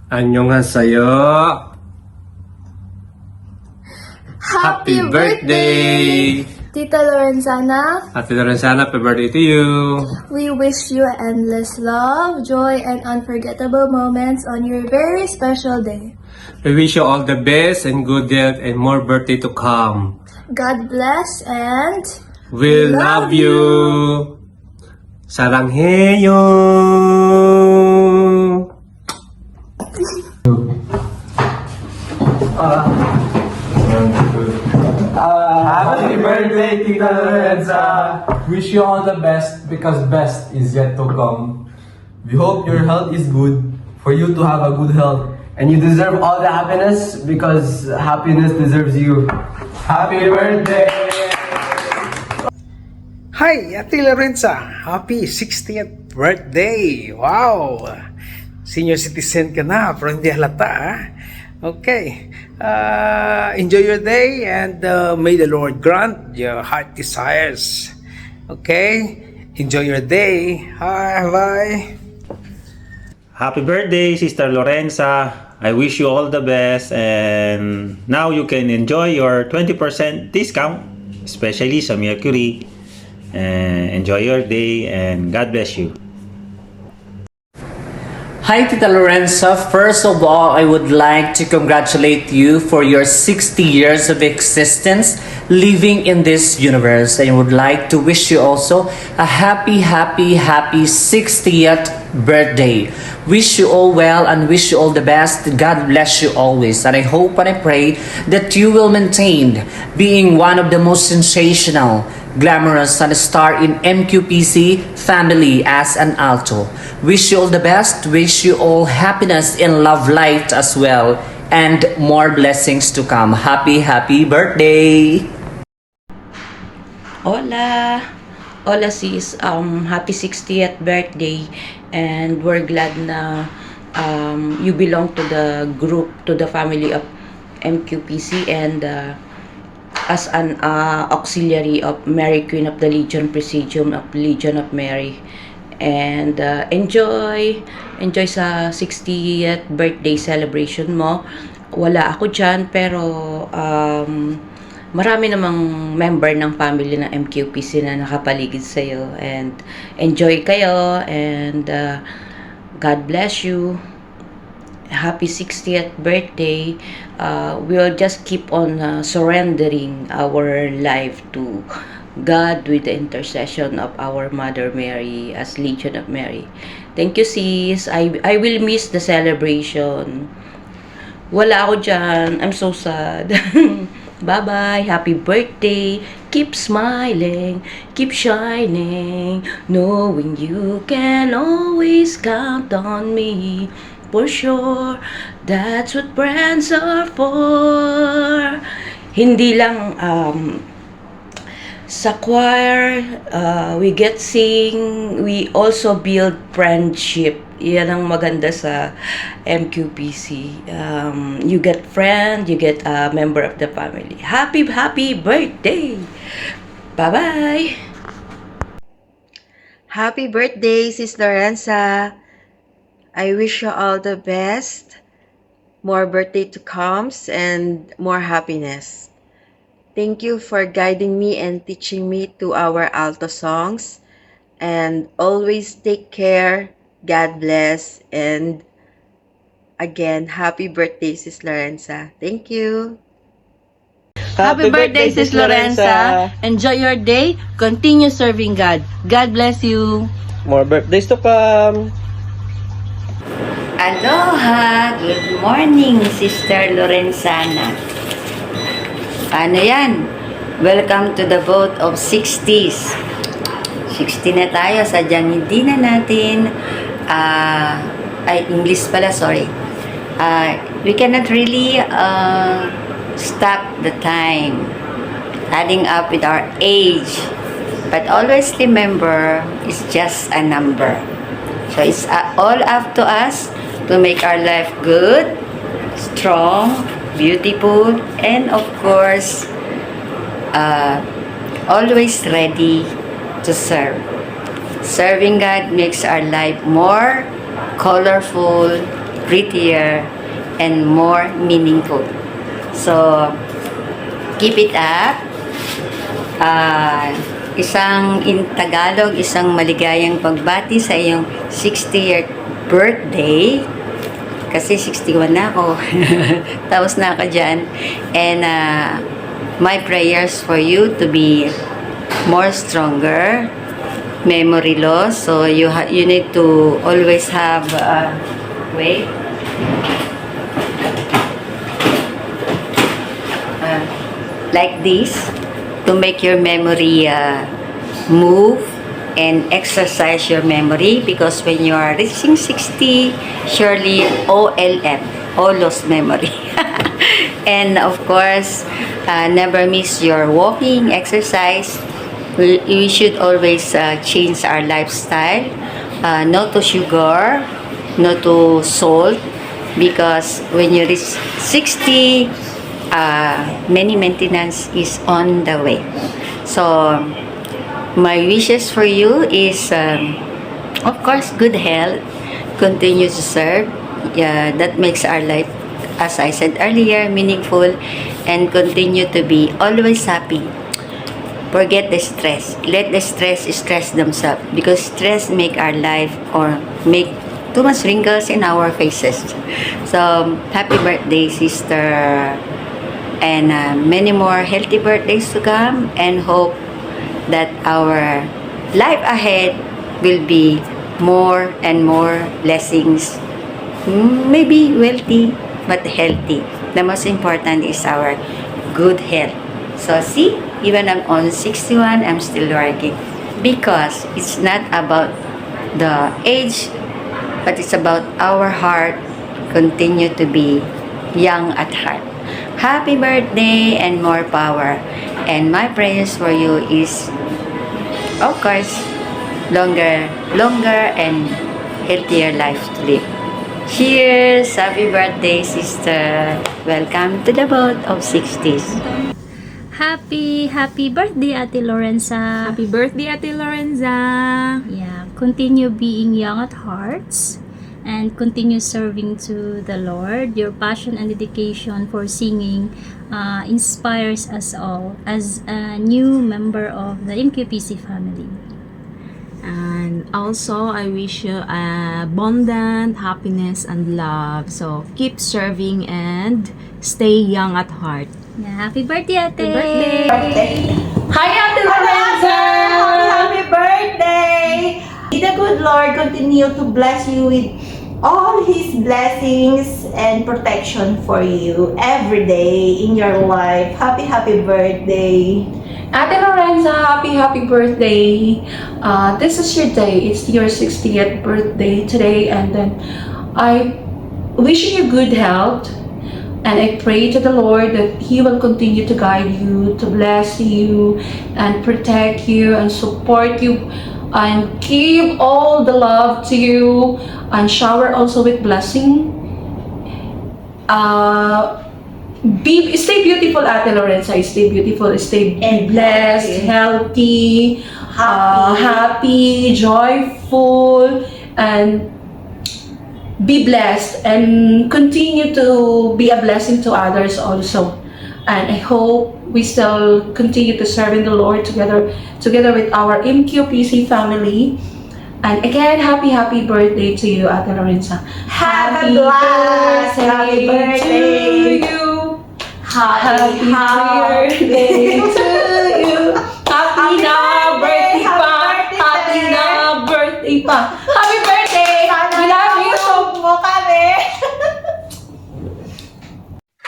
안녕하세요. Happy birthday! Tita Lorenzana, Ate Lorenzana, happy birthday to you. we wish you endless love, joy, and unforgettable moments on your very special day. We wish you all the best and good health and more birthday to come. God bless and We love you. 사랑해요. Happy birthday, Tita Lorenza! Wish you all the best because best is yet to come. We hope your health is good, for you to have a good health. And you deserve all the happiness because happiness deserves you. Happy birthday! Hi, Ate Lorenza! Happy 60th birthday! Wow! Senior citizen ka na, pero hindi halata, ha? Okay. Enjoy your day and may the Lord grant your heart desires. Okay? Enjoy your day. Bye! Happy birthday, Sister Lorenza. I wish you all the best, and now you can enjoy your 20% discount, especially sa Mercury. Enjoy your day and God bless you. Hi Tita Lorenza, first of all I would like to congratulate you for your 60 years of existence living in this universe. I would like to wish you also a happy 60th birthday. Wish you all well and wish you all the best. God bless you always, and I hope and I pray that you will maintain being one of the most sensational, glamorous and star in MQPC family as an alto. Wish you all the best, wish you all happiness in love life as well, and more blessings to come. Happy birthday! Hola! Hola sis, happy 60th birthday, and we're glad na you belong to the group, to the family of MQPC, and as an auxiliary of Mary Queen of the Legion Presidium of Legion of Mary. And enjoy sa 60th birthday celebration mo. Wala ako dyan, pero marami namang member ng family ng MQPC na nakapaligid sa'yo, and enjoy kayo, and God bless you. Happy 60th birthday. We'll just keep on surrendering our life to God with the intercession of our Mother Mary as Legion of Mary. Thank you sis. I will miss the celebration. Wala ako dyan. I'm so sad. Bye-bye. Happy birthday. Keep smiling. Keep shining. Knowing you can always count on me. For sure, that's what friends are for. Hindi lang sa choir, we get sing, we also build friendship. Yan ang maganda sa MQPC. You get friend, you get a member of the family. Happy birthday! Bye-bye! Happy birthday, Sis Lorenza! I wish you all the best, more birthday to comes, and more happiness. Thank you for guiding me and teaching me to our alto songs. And always take care. God bless. And again, happy birthday, Sis Lorenza. Thank you. Happy birthday, Sis Lorenza! Enjoy your day. Continue serving God. God bless you. More birthdays to come! Aloha! Good morning, Sister Lorenzana. Paano yan? Welcome to the boat of 60s. 60 na tayo, sadyang hindi na natin English pala, sorry. We cannot really stop the time adding up with our age, but always remember it's just a number. So it's all up to us to make our life good, strong, beautiful, and of course always ready to serve. Serving God makes our life more colorful, prettier, and more meaningful. So, keep it up. In Tagalog, isang maligayang pagbati sa iyong 60th birthday. Kasi 61 na ako. Tapos na ako dyan. And my prayers for you to be more stronger, memory loss. So you need to always have like this to make your memory move and exercise your memory, because when you are reaching 60, surely OLM, all lost memory. And of course, never miss your walking, exercise. We should always change our lifestyle. No to sugar, no to salt, because when you reach 60, many maintenance is on the way. So, my wishes for you is, of course, good health. Continue to serve. That makes our life, as I said earlier, meaningful, and continue to be always happy. Forget the stress. Let the stress themselves, because stress make our life or make too much wrinkles in our faces. So, happy birthday, sister, and many more healthy birthdays to come, and hope that our life ahead will be more and more blessings. Maybe wealthy, but healthy. The most important is our good health. So see, even I'm on 61, I'm still working. Because it's not about the age, but it's about our heart continue to be young at heart. Happy birthday and more power. And my prayers for you is, of course, longer and healthier life to live. Cheers! Happy birthday, sister! Welcome to the boat of 60s. Happy birthday, Ate Lorenza. Happy birthday, Ate Lorenza. Yeah, continue being young at hearts and continue serving to the Lord. Your passion and dedication for singing inspires us all as a new member of the MQPC family. And also, I wish you abundant happiness and love. So, keep serving and stay young at heart. Yeah, happy birthday, Ate! Happy birthday! Hi, Ate Lorenza! Happy birthday! May the good Lord continue to bless you with all His blessings and protection for you every day in your life. Happy birthday! Ate Lorenza, happy birthday. This is your day. It's your 60th birthday today, and then I wish you good health, and I pray to the Lord that He will continue to guide you, to bless you, and protect you, and support you, and give all the love to you, and shower also with blessing. Stay beautiful, Ate Lorenza. Stay beautiful. Stay blessed, healthy, happy, joyful, and be blessed, and continue to be a blessing to others also. And I hope we still continue to serve in the Lord together with our MQPC family. And again, happy birthday to you, Ate Lorenza. Happy birthday to you. Happy birthday to you. Happy na birthday pa. Happy birthday. We love you. Mo kami.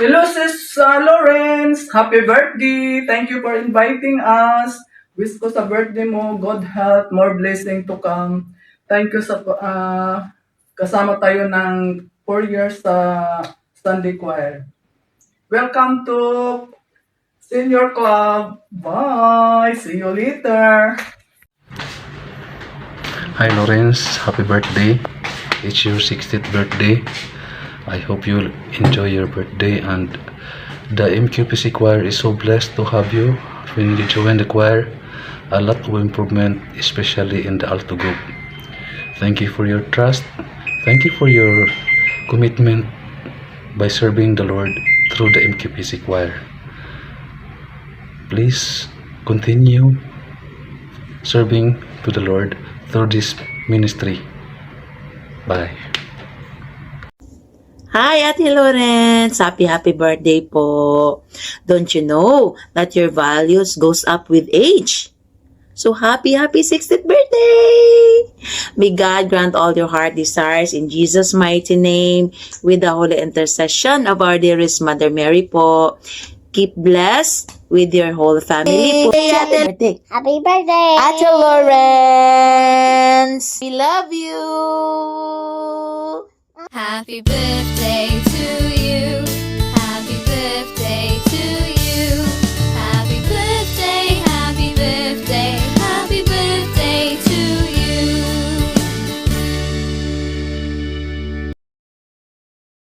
Hello, Sis Lawrence! Happy birthday! Thank you for inviting us. Wish ko sa birthday mo, good health, more blessing to come. Thank you sa kasama tayo ng 4 years sa Sunday Choir. Welcome to Senior Club. Bye! See you later! Hi Lawrence, happy birthday. It's your 60th birthday. I hope you'll enjoy your birthday, and the MQPC choir is so blessed to have you. When you join the choir, a lot of improvement, especially in the alto group. Thank you for your trust. Thank you for your commitment by serving the Lord through the MQPC choir. Please continue serving to the Lord through this ministry. Bye. Hi, Ate Lawrence! Happy birthday po! Don't you know that your values goes up with age? So happy 60th birthday! May God grant all your heart desires in Jesus' mighty name with the holy intercession of our dearest Mother Mary po. Keep blessed with your whole family po. Happy birthday! Happy birthday! Ate Lawrence! We love you! Happy birthday